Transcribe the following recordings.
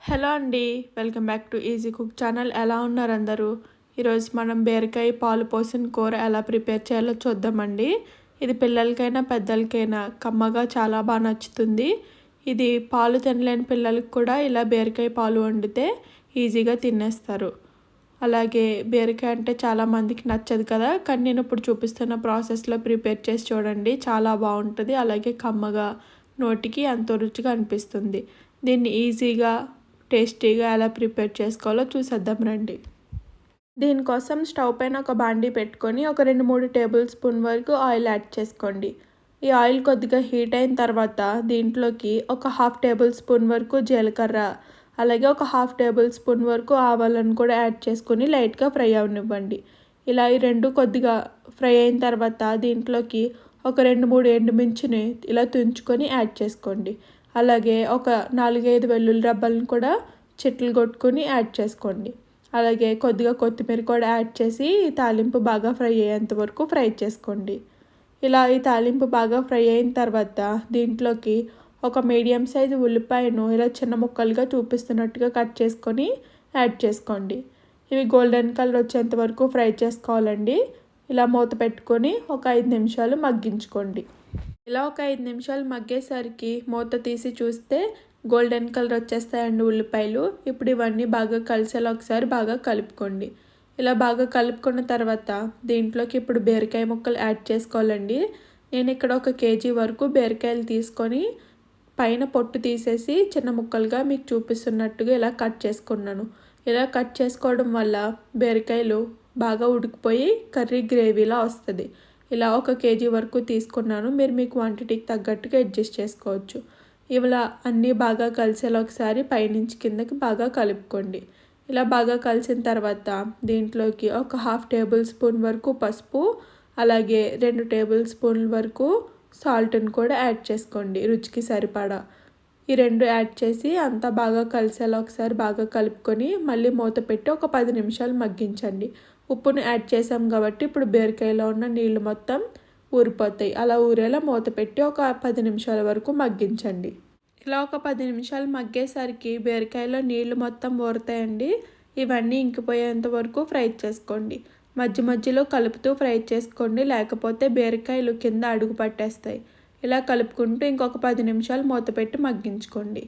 Hello అండి, welcome back to easy cook channel. ఎలా ఉన్నారు అందరూ? ఈరోజు మనం బీరకాయ పాలు పోసిన కూర ఎలా ప్రిపేర్ చేయాలో చూద్దామండి. ఇది పిల్లలకైనా పెద్దలకైనా కమ్మగా చాలా బాగా నచ్చుతుంది. ఇది పాలు తినలేని పిల్లలకు కూడా ఇలా బీరకాయ పాలు వండితే ఈజీగా తినేస్తారు. అలాగే బీరకాయ అంటే చాలామందికి నచ్చదు కదా, కానీ నేను ఇప్పుడు చూపిస్తున్న ప్రాసెస్లో ప్రిపేర్ చేసి చూడండి, చాలా బాగుంటుంది. అలాగే కమ్మగా నోటికి ఎంతో రుచిగా అనిపిస్తుంది. దీన్ని ఈజీగా టేస్టీగా ఎలా ప్రిపేర్ చేసుకోవాలో చూసేద్దాం రండి. దీనికోసం స్టవ్ పైన ఒక బాండీ పెట్టుకొని ఒక 2-3 టేబుల్ స్పూన్ వరకు ఆయిల్ యాడ్ చేసుకోండి. ఈ ఆయిల్ కొద్దిగా హీట్ అయిన తర్వాత దీంట్లోకి ఒక 1/2 టేబుల్ స్పూన్ వరకు జీలకర్ర, అలాగే ఒక 1/2 టేబుల్ స్పూన్ వరకు ఆవాలను కూడా యాడ్ చేసుకొని లైట్గా ఫ్రై అవనివ్వండి. ఇలా ఈ రెండు కొద్దిగా ఫ్రై అయిన తర్వాత దీంట్లోకి ఒక 2-3 ఎండుమిర్చిని ఇలా తుంచుకొని యాడ్ చేసుకోండి. అలాగే ఒక 4-5 వెల్లుల్లి రబ్బలను కూడా చెట్లు కొట్టుకొని యాడ్ చేసుకోండి. అలాగే కొద్దిగా కొత్తిమీర కూడా యాడ్ చేసి ఈ తాలింపు బాగా ఫ్రై అయ్యేంత వరకు ఫ్రై చేసుకోండి. ఇలా ఈ తాలింపు బాగా ఫ్రై అయిన తర్వాత దీంట్లోకి ఒక మీడియం సైజు ఉల్లిపాయను ఇలా చిన్న ముక్కలుగా చూపిస్తున్నట్టుగా కట్ చేసుకొని యాడ్ చేసుకోండి. ఇవి గోల్డెన్ కలర్ వచ్చేంత వరకు ఫ్రై చేసుకోవాలండి. ఇలా మూత పెట్టుకొని ఒక 5 నిమిషాలు మగ్గించుకోండి. ఇలా ఒక 5 నిమిషాలు మగ్గేసరికి మూత తీసి చూస్తే గోల్డెన్ కలర్ వచ్చేస్తాయండి ఉల్లిపాయలు. ఇప్పుడు ఇవన్నీ బాగా కలిసేలా ఒకసారి బాగా కలుపుకోండి. ఇలా బాగా కలుపుకున్న తర్వాత దీంట్లోకి ఇప్పుడు బీరకాయ ముక్కలు యాడ్ చేసుకోవాలండి. నేను ఇక్కడ 1 కేజీ వరకు బీరకాయలు తీసుకొని పైన పొట్టు తీసేసి చిన్న ముక్కలుగా మీకు చూపిస్తున్నట్టుగా ఇలా కట్ చేసుకున్నాను. ఇలా కట్ చేసుకోవడం వల్ల బీరకాయలు బాగా ఉడికిపోయి కర్రీ గ్రేవీలా వస్తుంది. ఇలా 1 కేజీ వరకు తీసుకున్నాను. మీరు మీ క్వాంటిటీకి తగ్గట్టుగా అడ్జస్ట్ చేసుకోవచ్చు. ఇలా అన్నీ బాగా కలిసేలా ఒకసారి పైనుంచి కిందకి బాగా కలుపుకోండి. ఇలా బాగా కలిసిన తర్వాత దీంట్లోకి ఒక 1/2 టేబుల్ స్పూన్ వరకు పసుపు, అలాగే 2 టేబుల్ స్పూన్ల వరకు సాల్ట్ని కూడా యాడ్ చేసుకోండి రుచికి సరిపడా. ఈ 2 యాడ్ చేసి అంతా బాగా కలిసేలా ఒకసారి బాగా కలుపుకొని మళ్ళీ మూత పెట్టి ఒక 10 నిమిషాలు మగ్గించండి. ఉప్పును యాడ్ చేసాం కాబట్టి ఇప్పుడు బీరకాయలో ఉన్న నీళ్ళు మొత్తం ఊరిపోతాయి. అలా ఊరేలా మూత పెట్టి ఒక 10 నిమిషాల వరకు మగ్గించండి. ఇలా ఒక 10 నిమిషాలు మగ్గేసరికి బీరకాయలో నీళ్ళు మొత్తం ఊరుతాయండి. ఇవన్నీ ఇంకిపోయేంత వరకు ఫ్రై చేసుకోండి. మధ్యలో కలుపుతూ ఫ్రై చేసుకోండి, లేకపోతే బీరకాయలు కింద అడుగు పట్టేస్తాయి. ఇలా కలుపుకుంటూ ఇంకొక 10 నిమిషాలు మూత పెట్టి మగ్గించుకోండి.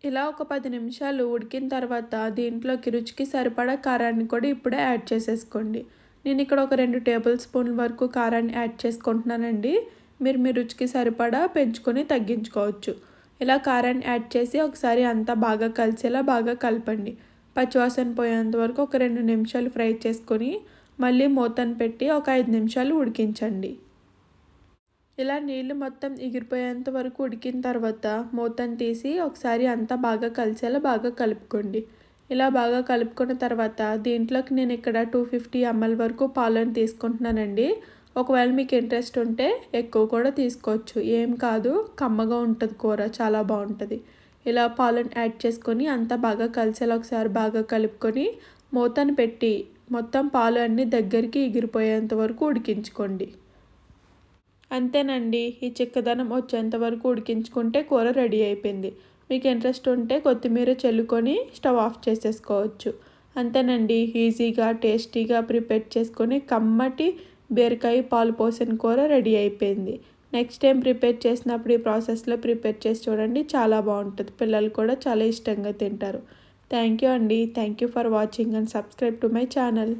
ఇలా ఒక 10 నిమిషాలు ఉడికిన తర్వాత దీంట్లోకి రుచికి సరిపడా కారాన్ని కూడా ఇప్పుడే యాడ్ చేసేసుకోండి. నేను ఇక్కడ ఒక 2 టేబుల్ స్పూన్ల వరకు కారాన్ని యాడ్ చేసుకుంటున్నానండి. మీరు మీ రుచికి సరిపడా పెంచుకొని తగ్గించుకోవచ్చు. ఇలా కారాన్ని యాడ్ చేసి ఒకసారి అంతా బాగా కలిసేలా బాగా కలపండి. పచ్చివాసన పోయేంత వరకు ఒక 2 నిమిషాలు ఫ్రై చేసుకొని మళ్ళీ మూతను పెట్టి ఒక 5 నిమిషాలు ఉడికించండి. ఇలా నీళ్ళు మొత్తం ఎగిరిపోయేంత వరకు ఉడికిన తర్వాత మూతను తీసి ఒకసారి అంతా బాగా కలిసేలా బాగా కలుపుకోండి. ఇలా బాగా కలుపుకున్న తర్వాత దీంట్లోకి నేను ఇక్కడ 250 ml వరకు పాలను తీసుకుంటున్నానండి. ఒకవేళ మీకు ఇంట్రెస్ట్ ఉంటే ఎక్కువ కూడా తీసుకోవచ్చు, ఏం కాదు, కమ్మగా ఉంటుంది కూర, చాలా బాగుంటుంది. ఇలా పాలను యాడ్ చేసుకొని అంతా బాగా కలిసేలా ఒకసారి బాగా కలుపుకొని మూతను పెట్టి మొత్తం పాలు అన్నీ దగ్గరికి ఎగిరిపోయేంత వరకు ఉడికించుకోండి. అంతేనండి, ఈ చిక్కదనం వచ్చేంత వరకు ఉడికించుకుంటే కూర రెడీ అయిపోయింది. మీకు ఇంట్రెస్ట్ ఉంటే కొత్తిమీర చల్లుకొని స్టవ్ ఆఫ్ చేసేసుకోవచ్చు. అంతేనండి, ఈజీగా టేస్టీగా ప్రిపేర్ చేసుకొని కమ్మటి బీరకాయ పాలు పోసిన కూర రెడీ అయిపోయింది. నెక్స్ట్ టైం ప్రిపేర్ చేసినప్పుడు ఈ ప్రాసెస్లో ప్రిపేర్ చేసి చూడండి, చాలా బాగుంటుంది. పిల్లలు కూడా చాలా ఇష్టంగా తింటారు. థ్యాంక్ యూ అండి. Thank you for watching and subscribe to my channel.